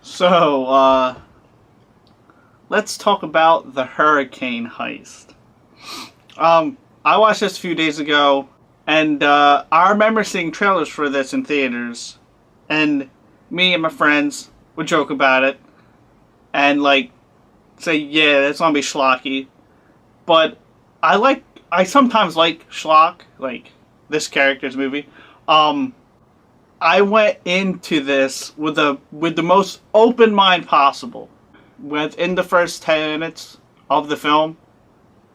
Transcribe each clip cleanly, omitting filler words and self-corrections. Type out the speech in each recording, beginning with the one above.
So, let's talk about the Hurricane Heist. I watched this a few days ago, and I remember seeing trailers for this in theaters, and me and my friends would joke about it, and say, yeah, it's gonna be schlocky. But I sometimes like schlock, like this character's movie. I went into this with the most open mind possible. Within the first 10 minutes of the film,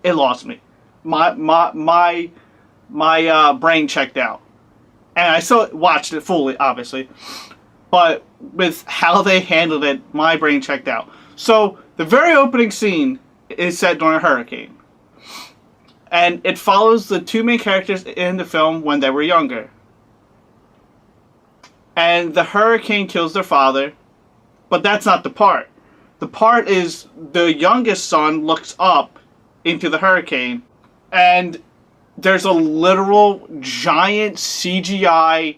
it lost me. My brain checked out, and I still watched it fully, obviously. But with how they handled it, my brain checked out. So the very opening scene is set during a hurricane, and it follows the two main characters in the film when they were younger. And the hurricane kills their father, but that's not the part. The part is the youngest son looks up into the hurricane, and there's a literal giant CGI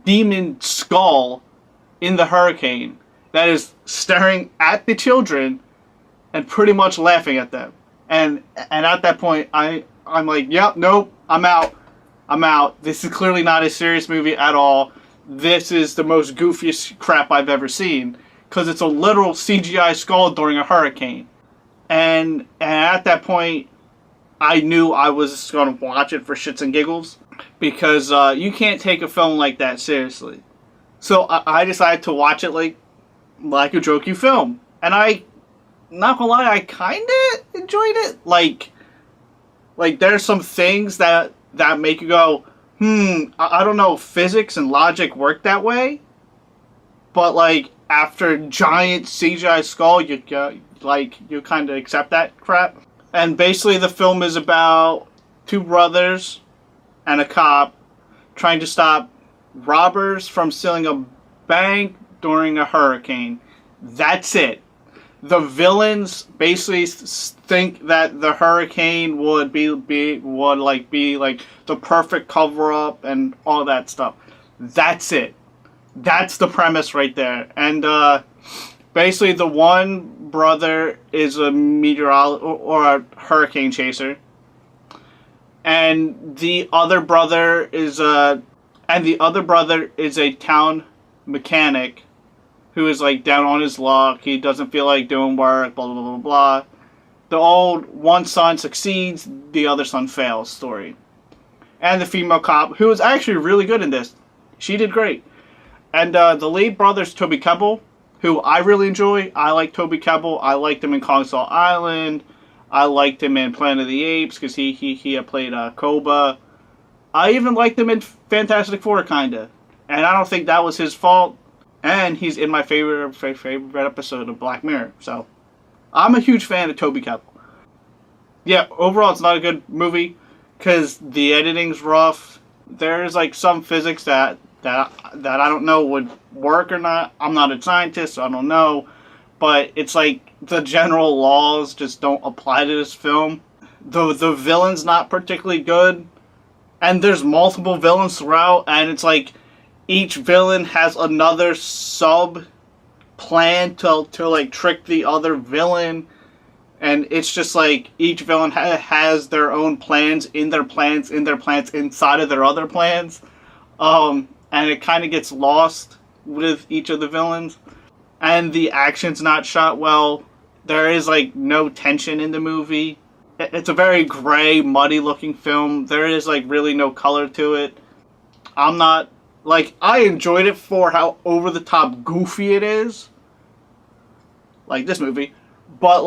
demon skull in the hurricane that is staring at the children and pretty much laughing at them. And at that point, I'm like, yep, nope, I'm out. This is clearly not a serious movie at all. This is the most goofiest crap I've ever seen, because it's a literal CGI skull during a hurricane. And at that point, I knew I was going to watch it for shits and giggles, because you can't take a film like that seriously. So I decided to watch it like a jokey film. And not gonna lie, I kind of enjoyed it. Like there's some things that make you go, I don't know if physics and logic work that way. But after giant CGI skull, you kind of accept that crap. And basically the film is about two brothers and a cop trying to stop robbers from stealing a bank during a hurricane. That's it. The villains basically think that the hurricane would be the perfect cover up and all that stuff. That's it. That's the premise right there. And basically the one brother is a meteorologist or a hurricane chaser, and the other brother is a town mechanic who is down on his luck. He doesn't feel like doing work, blah, blah, blah, blah. The one son succeeds, the other son fails story. And the female cop, who is actually really good in this. She did great. And the lead brother's Toby Kebbell, who I really enjoy. I like Toby Kebbell. I liked him in Kong Skull Island. I liked him in Planet of the Apes, because he had played Koba. I even liked him in Fantastic Four, kinda. And I don't think that was his fault. And he's in my favorite episode of Black Mirror. So, I'm a huge fan of Toby Kebbell. Yeah, overall it's not a good movie, because the editing's rough. There's some physics that I don't know would work or not. I'm not a scientist, so I don't know. But it's the general laws just don't apply to this film. The villain's not particularly good. And there's multiple villains throughout, and it's each villain has another sub plan to trick the other villain, and it's just each villain has their own plans in their plans inside of their other plans, and it kind of gets lost with each of the villains, and the action's not shot well. There is no tension in the movie. It's a very gray, muddy looking film. There is really no color to it. I'm not I enjoyed it for how over the top goofy it is, this movie, but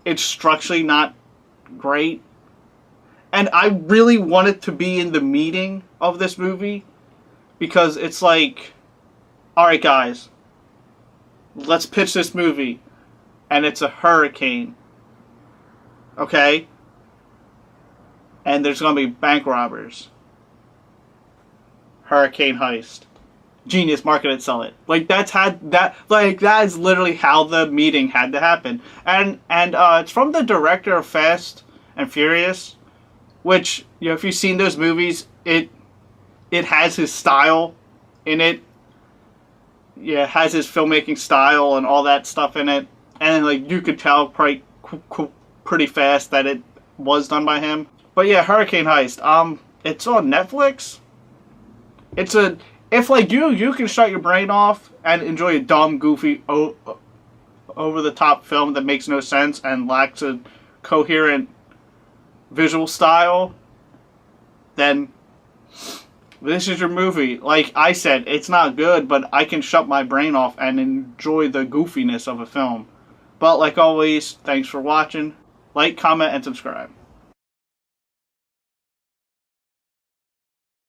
it's structurally not great. And I really wanted to be in the meeting of this movie, because it's alright guys, let's pitch this movie, and it's a hurricane, okay? And there's gonna be bank robbers. Hurricane Heist. Genius, market it, sell it. That is literally how the meeting had to happen. And it's from the director of Fast and Furious, which, if you've seen those movies, it has his style in it. yeah, has his filmmaking style and all that stuff in it, and like you could tell pretty fast that it was done by him. But yeah, Hurricane Heist. It's on Netflix. It's a if like you can shut your brain off and enjoy a dumb, goofy, over the top film that makes no sense and lacks a coherent visual style, then this is your movie. Like I said, it's not good, but I can shut my brain off and enjoy the goofiness of a film. But like always, thanks for watching. Like, comment, and subscribe.